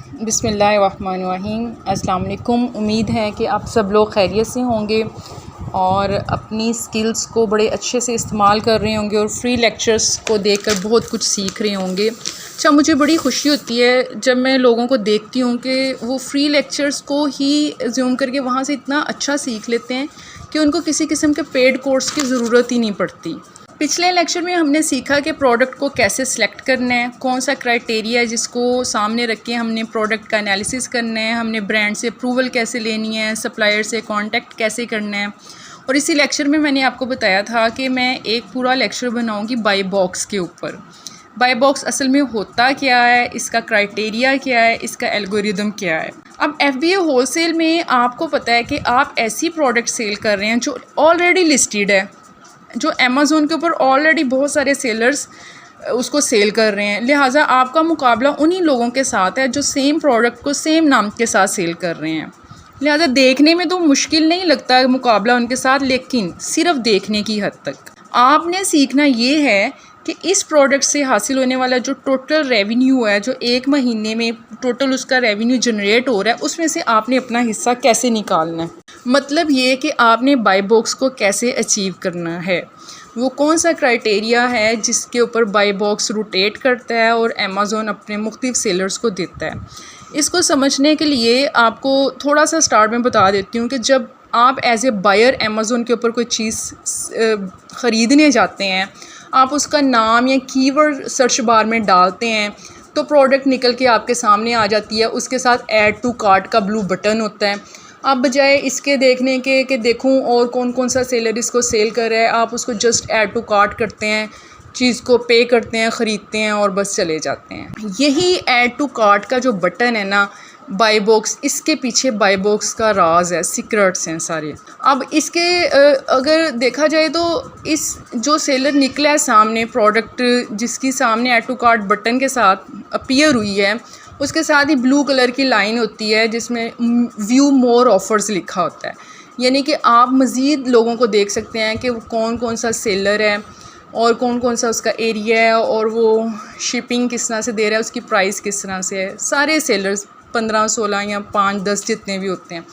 बिस्मिल्लाहिर्रहमानिर्रहीम। अस्सलाम वालेकुम। उम्मीद है कि आप सब लोग खैरियत से होंगे और अपनी स्किल्स को बड़े अच्छे से इस्तेमाल कर रहे होंगे और फ्री लेक्चर्स को देखकर बहुत कुछ सीख रहे होंगे। अच्छा, मुझे बड़ी खुशी होती है जब मैं लोगों को देखती हूँ कि वो फ्री लेक्चर्स को ही ज़ूम करके वहाँ से इतना अच्छा सीख लेते हैं कि उनको किसी किस्म के पेड कोर्स की ज़रूरत ही नहीं पड़ती। पिछले लेक्चर में हमने सीखा कि प्रोडक्ट को कैसे सिलेक्ट करना है, कौन सा क्राइटेरिया है जिसको सामने रख के हमने प्रोडक्ट का एनालिसिस करना है, हमने ब्रांड से अप्रूवल कैसे लेनी है, सप्लायर से कांटेक्ट कैसे करना है। और इसी लेक्चर में मैंने आपको बताया था कि मैं एक पूरा लेक्चर बनाऊंगी बाय बॉक्स के ऊपर। बाय बॉक्स असल में होता क्या है, इसका क्राइटेरिया क्या है, इसका एल्गोरिदम क्या है। अब FBA होलसेल में आपको पता है कि आप ऐसी प्रोडक्ट सेल कर रहे हैं जो ऑलरेडी लिस्टेड है, जो अमेज़ोन के ऊपर ऑलरेडी बहुत सारे सेलर्स उसको सेल कर रहे हैं। लिहाजा आपका मुकाबला उन्हीं लोगों के साथ है जो सेम प्रोडक्ट को सेम नाम के साथ सेल कर रहे हैं। लिहाजा देखने में तो मुश्किल नहीं लगता मुकाबला उनके साथ, लेकिन सिर्फ देखने की हद तक। आपने सीखना ये है कि इस प्रोडक्ट से हासिल होने वाला जो टोटल रेवेन्यू है, जो एक महीने में टोटल उसका रेवेन्यू जनरेट हो रहा है, उसमें से आपने अपना हिस्सा कैसे निकालना है। मतलब ये कि आपने बाय बॉक्स को कैसे अचीव करना है, वो कौन सा क्राइटेरिया है जिसके ऊपर बाय बॉक्स रोटेट करता है और अमेज़ोन अपने मुख्तलिफ सेलर्स को देता है। इसको समझने के लिए आपको थोड़ा सा स्टार्ट में बता देती हूँ कि जब आप एज ए बायर अमेज़ोन के ऊपर कोई चीज़ ख़रीदने जाते हैं, आप उसका नाम या कीवर्ड सर्च बार में डालते हैं तो प्रोडक्ट निकल के आपके सामने आ जाती है। उसके साथ ऐड टू कार्ट का ब्लू बटन होता है। आप बजाय इसके देखने के कि देखूं और कौन कौन सा सेलर इसको सेल कर रहा है, आप उसको जस्ट ऐड टू कार्ट करते हैं, चीज़ को पे करते हैं, ख़रीदते हैं और बस चले जाते हैं। यही ऐड टू कार्ट का जो बटन है ना, बाय बॉक्स, इसके पीछे बाय बॉक्स का राज है, सीक्रेट्स हैं सारे। अब इसके अगर देखा जाए तो इस जो सेलर निकला है सामने, प्रोडक्ट जिसकी सामने ऐड टू कार्ट बटन के साथ अपीयर हुई है, उसके साथ ही ब्लू कलर की लाइन होती है जिसमें व्यू मोर ऑफ़र्स लिखा होता है। यानी कि आप मज़ीद लोगों को देख सकते हैं कि कौन कौन सा सेलर है और कौन कौन सा उसका एरिया है और वो शिपिंग किस तरह से दे रहा है, उसकी प्राइस किस तरह से है। सारे सेलर्स 15, 16 या 5, 10 जितने भी होते हैं।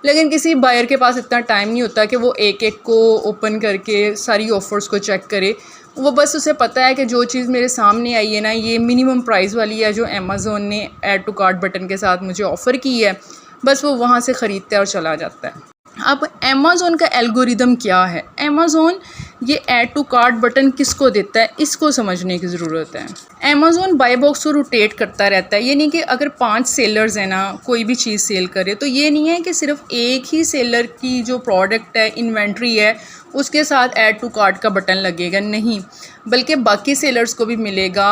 लेकिन किसी बायर के पास इतना टाइम नहीं होता कि वो एक एक को ओपन करके सारी ऑफ़र्स को चेक करे। वो बस उसे पता है कि जो चीज़ मेरे सामने आई है ना, ये मिनिमम प्राइस वाली है जो अमेज़ोन ने ऐड टू कार्ट बटन के साथ मुझे ऑफ़र की है, बस वो वहाँ से ख़रीदता है और चला जाता है। अब अमेज़ोन का एल्गोरिदम क्या है, अमेज़ोन ये ऐड टू कार्ट बटन किसको देता है, इसको समझने की ज़रूरत है। अमेज़ोन बाय बॉक्स को रोटेट करता रहता है। ये नहीं कि अगर 5 सेलर्स हैं ना, कोई भी चीज़ सेल करे, तो ये नहीं है कि सिर्फ एक ही सेलर की जो प्रोडक्ट है, इन्वेंट्री है, उसके साथ ऐड टू कार्ट का बटन लगेगा, नहीं, बल्कि बाकी सेलर्स को भी मिलेगा।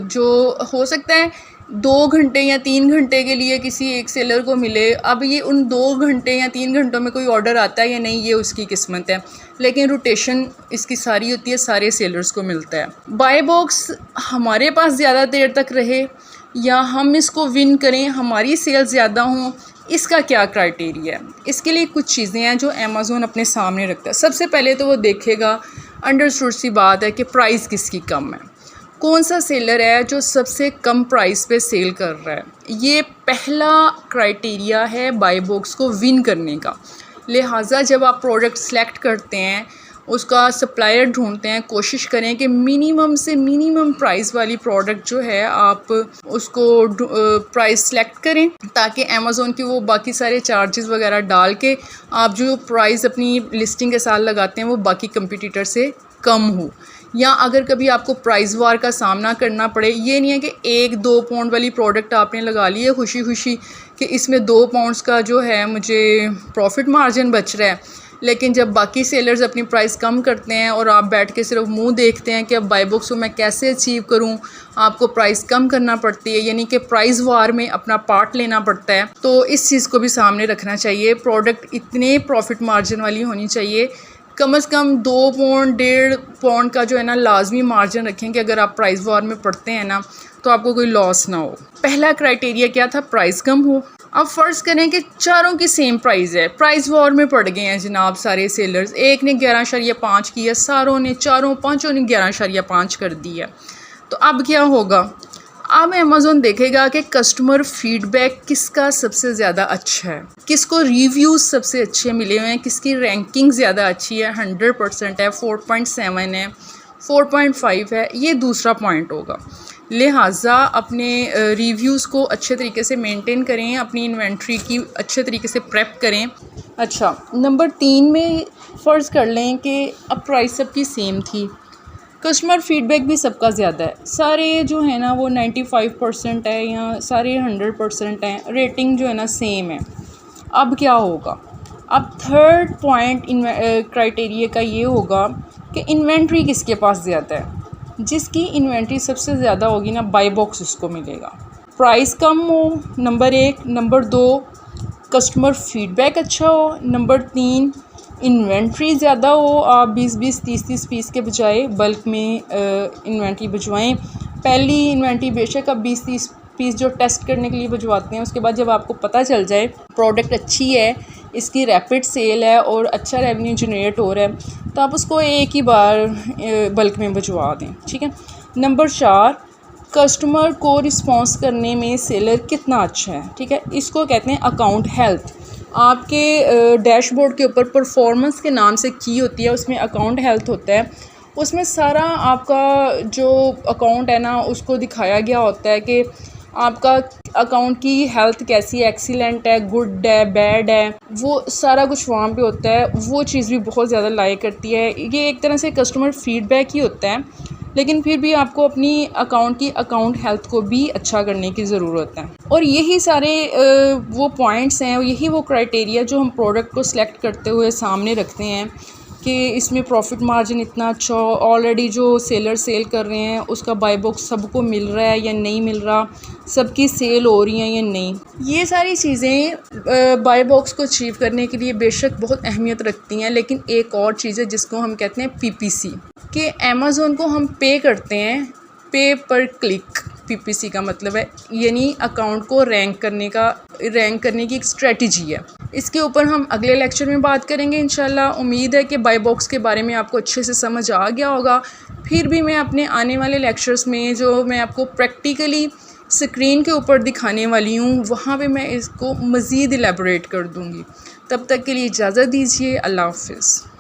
जो हो सकता है 2 घंटे या 3 घंटे के लिए किसी एक सेलर को मिले। अब ये उन 2 घंटे या 3 घंटों में कोई ऑर्डर आता है या नहीं, ये उसकी किस्मत है, लेकिन रोटेशन इसकी सारी होती है, सारे सेलर्स को मिलता है। बाय बॉक्स हमारे पास ज़्यादा देर तक रहे या हम इसको विन करें, हमारी सेल्स ज़्यादा हों, इसका क्या क्राइटेरिया है। इसके लिए कुछ चीज़ें हैं जो अमेज़ोन अपने सामने रखता है। सबसे पहले तो वो देखेगा, अंडरस्टूड सी बात है, कि प्राइस किसकी कम है, कौन सा सेलर है जो सबसे कम प्राइस पे सेल कर रहा है। ये पहला क्राइटेरिया है बाय बॉक्स को विन करने का। लिहाजा जब आप प्रोडक्ट सेलेक्ट करते हैं, उसका सप्लायर ढूंढते हैं, कोशिश करें कि मिनिमम से मिनिमम प्राइस वाली प्रोडक्ट जो है आप उसको प्राइस सेलेक्ट करें, ताकि अमेज़ोन की वो बाकी सारे चार्जेस वगैरह डाल के आप जो प्राइस अपनी लिस्टिंग के साथ लगाते हैं वो बाकी कंपटीटर से कम हो। या अगर कभी आपको प्राइस वार का सामना करना पड़े, ये नहीं है कि 1-2 पाउंड वाली प्रोडक्ट आपने लगा ली है खुशी खुशी कि इसमें 2 पाउंड्स का जो है मुझे प्रॉफिट मार्जिन बच रहा है, लेकिन जब बाकी सेलर्स अपनी प्राइस कम करते हैं और आप बैठ के सिर्फ मुंह देखते हैं कि अब बाय बॉक्स को मैं कैसे अचीव करूं, आपको प्राइस कम करना पड़ती है, यानी कि प्राइस वार में अपना पार्ट लेना पड़ता है। तो इस चीज़ को भी सामने रखना चाहिए। प्रोडक्ट इतने प्रॉफिट मार्जिन वाली होनी चाहिए, कम से कम 2 पाउंड 1.5 पाउंड का जो है ना लाजमी मार्जिन रखें कि अगर आप प्राइस वार में पड़ते हैं ना तो आपको कोई लॉस ना हो। पहला क्राइटेरिया क्या था, प्राइस कम हो। अब फ़र्ज़ करें कि चारों की सेम प्राइस है, प्राइस वॉर में पड़ गए हैं जनाब सारे सेलर्स, एक ने 11.5 किया, चारों ने 5 ने 11.5 कर दिया। तो अब क्या होगा, अब अमेज़ॉन देखेगा कि कस्टमर फीडबैक किसका सबसे ज़्यादा अच्छा है, किसको रिव्यूज़ सबसे अच्छे मिले हुए हैं, किसकी रैंकिंग ज़्यादा अच्छी है, 100% है, 4.7 है, 4.5 है, ये दूसरा पॉइंट होगा। लिहाजा अपने रिव्यूज़ को अच्छे तरीके से मेंटेन करें, अपनी इन्वेंट्री की अच्छे तरीके से प्रेप करें। अच्छा, नंबर 3 में फ़र्ज़ कर लें कि अब प्राइस सबकी सेम थी, कस्टमर फीडबैक भी सबका ज़्यादा है, सारे जो है ना वो 95% है या सारे 100% हैं, रेटिंग जो है ना सेम है। अब क्या होगा? अब थर्ड पॉइंट क्राइटेरिया का ये होगा कि इन्वेंट्री किसके पास ज़्यादा है। जिसकी इन्वेंट्री सबसे ज़्यादा होगी ना, बाई बॉक्स उसको मिलेगा। प्राइस कम हो, नंबर 1, नंबर 2 कस्टमर फीडबैक अच्छा हो, नंबर 3 इन्वेंट्री ज़्यादा हो, आप 20-20 30-30 पीस के बजाय बल्क में इन्वेंट्री भिजवाएं। पहली इन्वेंट्री बेशक आप 20-30 पीस जो टेस्ट करने के लिए भिजवाते हैं, उसके बाद जब आपको पता चल जाए प्रोडक्ट अच्छी है, इसकी रैपिड सेल है और अच्छा रेवेन्यू जनरेट हो रहा है, तो आप उसको एक ही बार बल्क में भिजवा दें। ठीक है। नंबर 4 कस्टमर को रिस्पॉन्स करने में सेलर कितना अच्छा है। ठीक है, इसको कहते हैं अकाउंट हेल्थ। आपके डैशबोर्ड के ऊपर परफॉर्मेंस के नाम से की होती है, उसमें अकाउंट हेल्थ होता है। उसमें सारा आपका जो अकाउंट है ना उसको दिखाया गया होता है कि आपका अकाउंट की हेल्थ कैसी है, एक्सीलेंट है, गुड है, बैड है, वो सारा कुछ वहाँ पे होता है। वो चीज़ भी बहुत ज़्यादा लाइक करती है। ये एक तरह से कस्टमर फीडबैक ही होता है, लेकिन फिर भी आपको अपनी अकाउंट हेल्थ को भी अच्छा करने की ज़रूरत है। और यही सारे वो पॉइंट्स हैं, यही वो क्राइटेरिया जो हम प्रोडक्ट को सिलेक्ट करते हुए सामने रखते हैं कि इसमें प्रॉफिट मार्जिन इतना अच्छा हो, ऑलरेडी जो सेलर सेल कर रहे हैं उसका बाय बॉक्स सबको मिल रहा है या नहीं मिल रहा, सबकी सेल हो रही है या नहीं। ये सारी चीज़ें बाय बॉक्स को अचीव करने के लिए बेशक बहुत अहमियत रखती हैं, लेकिन एक और चीज़ है जिसको हम कहते हैं PPC, कि अमेज़ॉन को हम पे करते हैं, पे पर क्लिक। PPC का मतलब है यानी अकाउंट को रैंक करने की एक स्ट्रेटजी है। इसके ऊपर हम अगले लेक्चर में बात करेंगे इंशाल्लाह। उम्मीद है कि बाय बॉक्स के बारे में आपको अच्छे से समझ आ गया होगा। फिर भी मैं अपने आने वाले लेक्चर्स में जो मैं आपको प्रैक्टिकली स्क्रीन के ऊपर दिखाने वाली हूँ, वहाँ पे मैं इसको मज़ीद इलेबोरेट कर दूँगी। तब तक के लिए इजाज़त दीजिए। अल्लाह हाफ़िज़।